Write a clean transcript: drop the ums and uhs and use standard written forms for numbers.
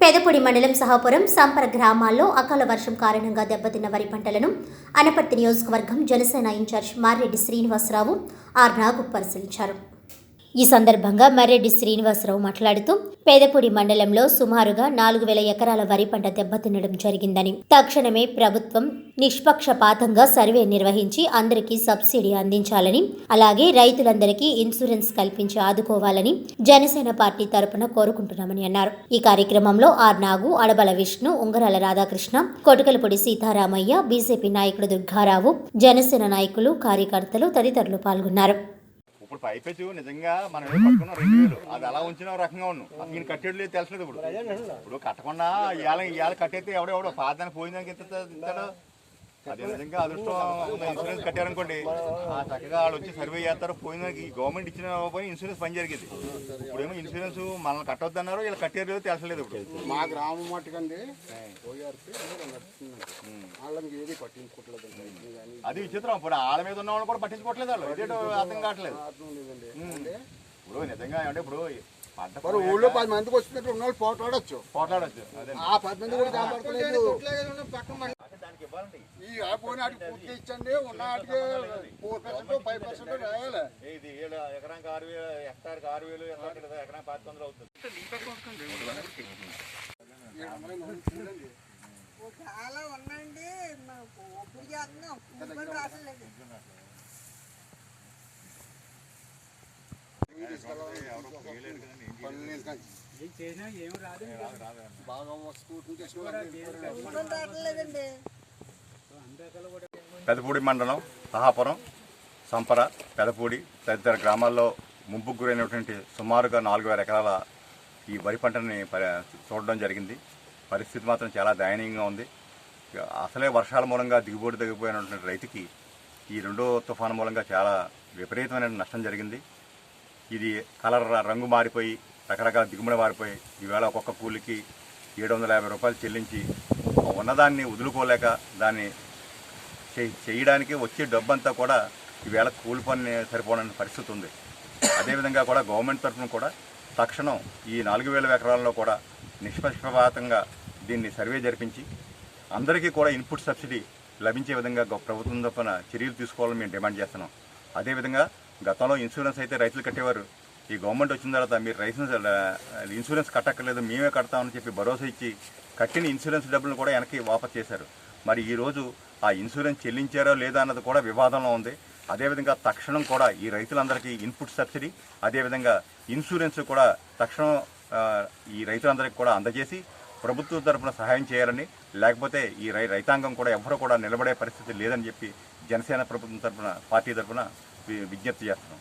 పెదపూడి మండలం సహాపురం సంపర గ్రామాల్లో అకాల వర్షం కారణంగా దెబ్బతిన్న వరి పంటలను అనపర్తి నియోజకవర్గం జనసేన ఇన్ఛార్జ్ మారెడ్డి శ్రీనివాసరావు నాగు పరిశీలించారు. ఈ సందర్భంగా మర్రెడ్డి శ్రీనివాసరావు మాట్లాడుతూ పేదపూడి మండలంలో సుమారుగా 4,000 ఎకరాల వరి పంట దెబ్బతినడం జరిగిందని, తక్షణమే ప్రభుత్వం నిష్పక్షపాతంగా సర్వే నిర్వహించి అందరికీ సబ్సిడీ అందించాలని, అలాగే రైతులందరికీ ఇన్సూరెన్స్ కల్పించి ఆదుకోవాలని జనసేన పార్టీ తరపున కోరుకుంటున్నామని అన్నారు. ఈ కార్యక్రమంలో నాగు, అడబల విష్ణు, ఉంగరాల రాధాకృష్ణ, కొటకలపూడి సీతారామయ్య, బీజేపీ నాయకుడు దుర్గారావు, జనసేన నాయకులు, కార్యకర్తలు తదితరులు పాల్గొన్నారు. ఇప్పుడు పైపెచ్చు నిజంగా మనం పట్టుకున్న 2,000 అది అలా ఉంచిన రకంగా ఉన్నాం. ఈయన కట్టేడు లేదు తెలుసలేదు. ఇప్పుడు కట్టకుండా ఇవాళ కట్టేస్తే ఎవడెవడో పాదానికి పోయిందానికి ఇస్తాడు. అది నిజంగా అదృష్టం ఇన్సూరెన్స్ కట్టారనుకోండి, చక్కగా వాళ్ళు వచ్చి సర్వే చేస్తారు. పోయిందానికి గవర్నమెంట్ ఇచ్చిన పోయి ఇన్సూరెన్స్ పని జరిగింది. ఇప్పుడేమో ఇన్సూరెన్స్ మనల్ని కట్టొద్దు అన్నారు, ఇలా కట్టేది లేదు తెలుసలేదు. ఇప్పుడు మా గ్రామం మట్టుకండి అది విచిత్రం. ఇప్పుడు వాళ్ళ మీద ఉన్న వాళ్ళు కూడా పట్టించుకోవట్లేదు. వాళ్ళు ఇదేటో అర్థం కావట్లేదు. ఇప్పుడు నిజంగా అంటే ఇప్పుడు ఊళ్ళో 10 మందికి వచ్చినట్టు ఉన్న వాళ్ళు పోట్లాడచ్చు. అదే ఆ 10 మంది కూడా కాపాడుకోలేదు. ఈ పోయిన వాటికి పూర్తి ఇచ్చండి, ఉన్న వాటికి 4% 5% రాయాలి. ఇది ఎకరానికి 6,000, హెక్టార్కి 6,000, ఎకరానికి 500 అవుతుంది. చాలా ఉన్నాయండి, ఒప్పుడు చేస్తున్నాం, రాసలేదు. పెదపూడి మండలం సహాపురం, సంపర, పెదపూడి తదితర గ్రామాల్లో ముంపుకు గురైనటువంటి సుమారుగా 4,000 ఎకరాల ఈ వరి పంటని చూడడం జరిగింది. పరిస్థితి మాత్రం చాలా దయనీయంగా ఉంది. అసలే వర్షాల మూలంగా దిగుబడి తగ్గిపోయినటువంటి రైతుకి ఈ రెండో తుఫాను మూలంగా చాలా విపరీతమైన నష్టం జరిగింది. ఇది కలర్ రంగు మారిపోయి రకరకాల దిగుబడి మారిపోయి ఈవేళ ఒక్కొక్క కూలికి 750 రూపాయలు చెల్లించి ఉన్నదాన్ని వదులుకోలేక దాన్ని చేయడానికి వచ్చే డబ్బంతా కూడా ఈవేళ కూలి పని సరిపోవడానికి పరిస్థితి ఉంది. అదేవిధంగా కూడా గవర్నమెంట్ తరఫున కూడా తక్షణం ఈ 4,000 ఎకరాల్లో కూడా నిష్పక్షపాతంగా దీన్ని సర్వే జరిపించి అందరికీ కూడా ఇన్పుట్ సబ్సిడీ లభించే విధంగా ప్రభుత్వం తరఫున చర్యలు తీసుకోవాలని మేము డిమాండ్ చేస్తున్నాం. అదేవిధంగా గతంలో ఇన్సూరెన్స్ అయితే రైతులు కట్టేవారు. ఈ గవర్నమెంట్ వచ్చిన తర్వాత మీరు ఇన్సూరెన్స్ కట్టక్కర్లేదు, మేమే కడతామని చెప్పి భరోసా ఇచ్చి కట్టిన ఇన్సూరెన్స్ డబ్బులను కూడా వెనక్కి వాపసు చేశారు. మరి ఈరోజు ఆ ఇన్సూరెన్స్ చెల్లించారో లేదా అన్నది కూడా వివాదంలో ఉంది. అదేవిధంగా తక్షణం కూడా ఈ రైతులందరికీ ఇన్పుట్ సబ్సిడీ, అదేవిధంగా ఇన్సూరెన్స్ కూడా తక్షణం ఈ రైతులందరికీ కూడా అందజేసి ప్రభుత్వం తరఫున సహాయం చేయాలని, లేకపోతే ఈ రైతాంగం కూడా ఎవరు కూడా నిలబడే పరిస్థితి లేదని చెప్పి జనసేన ప్రభుత్వం తరఫున పార్టీ తరఫున విజ్ఞప్తి చేస్తున్నాం.